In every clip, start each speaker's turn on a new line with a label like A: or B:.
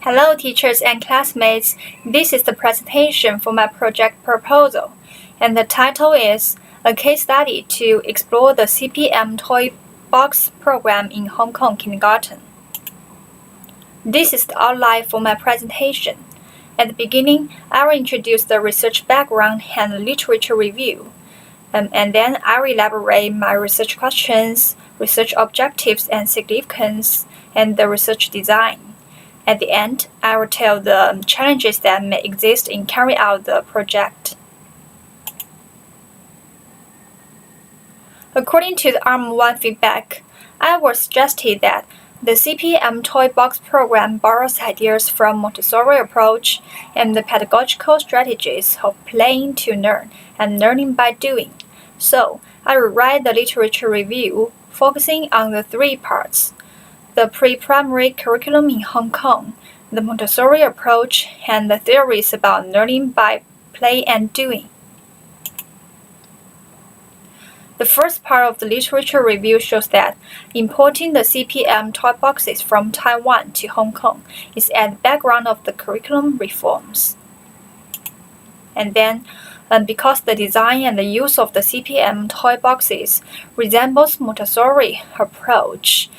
A: Hello teachers and classmates, this is the presentation for my project proposal, and the title is A Case Study to Explore the CPM Toy Box Program in Hong Kong Kindergarten. This is the outline for my presentation. At the beginning, I will introduce the research background and the literature review, and then I will elaborate my research questions, research objectives and significance, and the research design. At the end, I will tell the challenges that may exist in carrying out the project. According to the Arm 1 feedback, I was suggested that the CPM Toy Box program borrows ideas from Montessori approach and the pedagogical strategies of playing to learn and learning by doing. So, I will write the literature review focusing on the three parts: the pre-primary curriculum in Hong Kong, the Montessori approach, and the theories about learning by play and doing. The first part of the literature review shows that importing the CPM toy boxes from Taiwan to Hong Kong is at the background of the curriculum reforms. And then, because the design and the use of the CPM toy boxes resembles Montessori approach,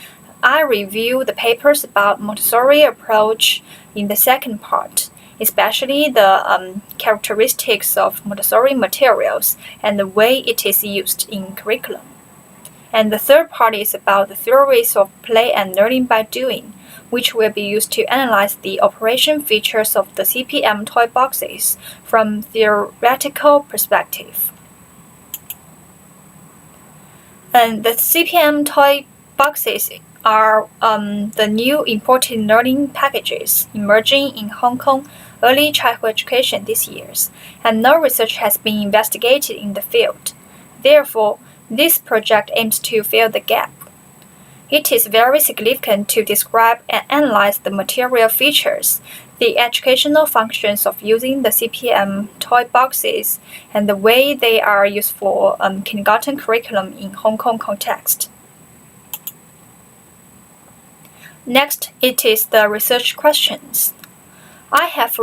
A: I review the papers about Montessori approach in the second part, especially the characteristics of Montessori materials and the way it is used in curriculum. And the third part is about the theories of play and learning by doing, which will be used to analyze the operation features of the CPM toy boxes from theoretical perspective. And the CPM toy boxes are the new important learning packages emerging in Hong Kong early childhood education these years, and no research has been investigated in the field. Therefore, this project aims to fill the gap. It is very significant to describe and analyze the material features, the educational functions of using the CPM toy boxes, and the way they are used for kindergarten curriculum in Hong Kong context. Next, it is the research questions. I have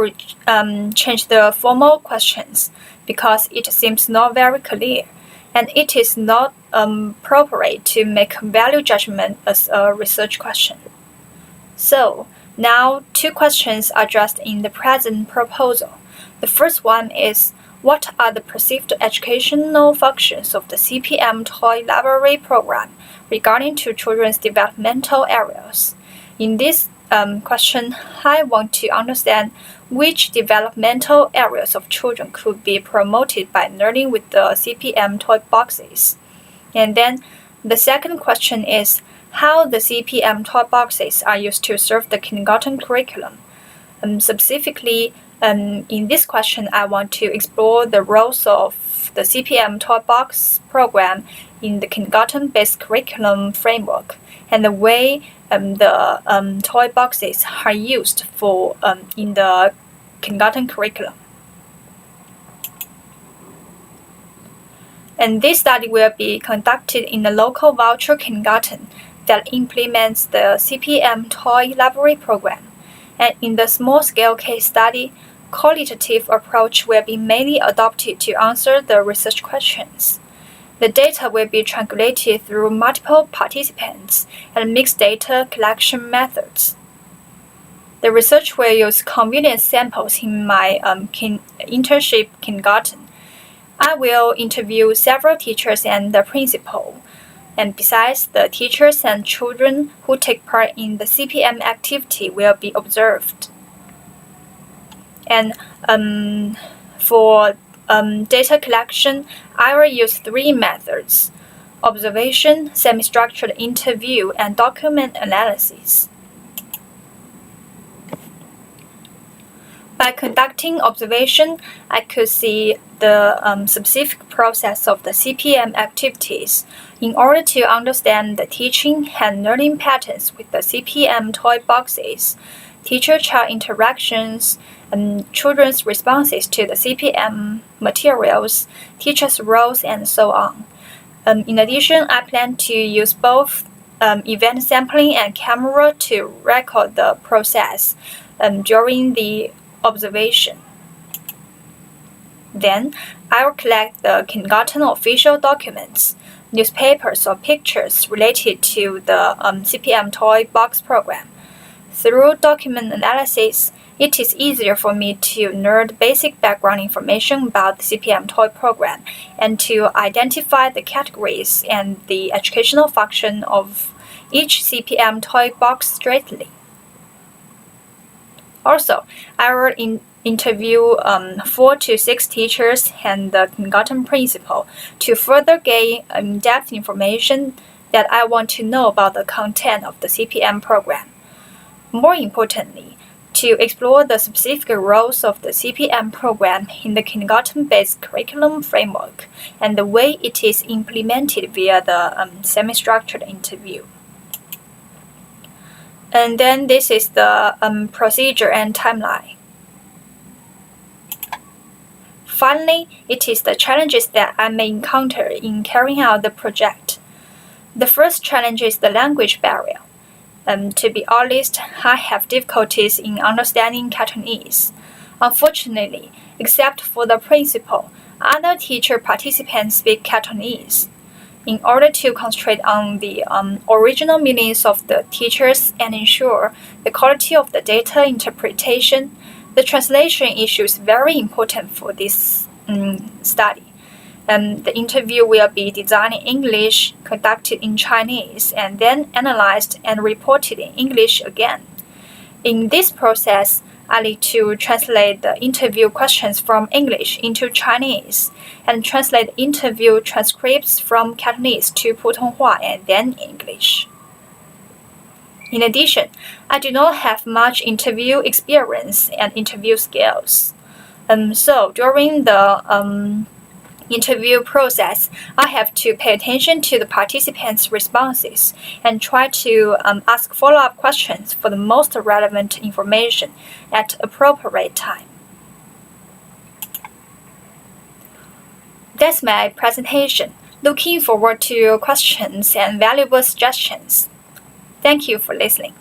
A: changed the formal questions because it seems not very clear, and it is not appropriate to make value judgment as a research question. So, now two questions are addressed in the present proposal. The first one is, what are the perceived educational functions of the CPM Toy Library program regarding to children's developmental areas? In this question, I want to understand which developmental areas of children could be promoted by learning with the CPM toy boxes. And then the second question is how the CPM toy boxes are used to serve the kindergarten curriculum. Specifically, in this question, I want to explore the roles of the CPM toy box program in the kindergarten-based curriculum framework and the way the toy boxes are used for in the kindergarten curriculum. And this study will be conducted in a local voucher kindergarten that implements the CPM Toy Library program. And in the small-scale case study, qualitative approach will be mainly adopted to answer the research questions. The data will be triangulated through multiple participants and mixed data collection methods. The research will use convenience samples in my internship kindergarten. I will interview several teachers and the principal, and besides, the teachers and children who take part in the CPM activity will be observed. And for data collection, I will use three methods: observation, semi-structured interview, and document analysis. By conducting observation, I could see the specific process of the CPM activities in order to understand the teaching and learning patterns with the CPM toy boxes, teacher-child interactions, and children's responses to the CPM materials, teachers' roles, and so on. In addition, I plan to use both event sampling and camera to record the process during the observation. Then, I will collect the kindergarten official documents, newspapers or pictures related to the CPM toy box program. Through document analysis, it is easier for me to learn basic background information about the CPM toy program and to identify the categories and the educational function of each CPM toy box straightly. Also, I will interview 4 to 6 teachers and the kindergarten principal to further gain in-depth information that I want to know about the content of the CPM program. More importantly, to explore the specific roles of the CPM program in the kindergarten-based curriculum framework and the way it is implemented via the semi-structured interview. And then this is the procedure and timeline. Finally, it is the challenges that I may encounter in carrying out the project. The first challenge is the language barrier. To be honest, I have difficulties in understanding Cantonese. Unfortunately, except for the principal, other teacher participants speak Cantonese. In order to concentrate on the original meanings of the teachers and ensure the quality of the data interpretation, the translation issue is very important for this study. The interview will be designed in English, conducted in Chinese, and then analyzed and reported in English again. In this process, I need to translate the interview questions from English into Chinese and translate interview transcripts from Cantonese to Putonghua and then English. In addition, I do not have much interview experience and interview skills. So during the interview process, I have to pay attention to the participants' responses and try to ask follow-up questions for the most relevant information at appropriate time. That's my presentation. Looking forward to your questions and valuable suggestions. Thank you for listening.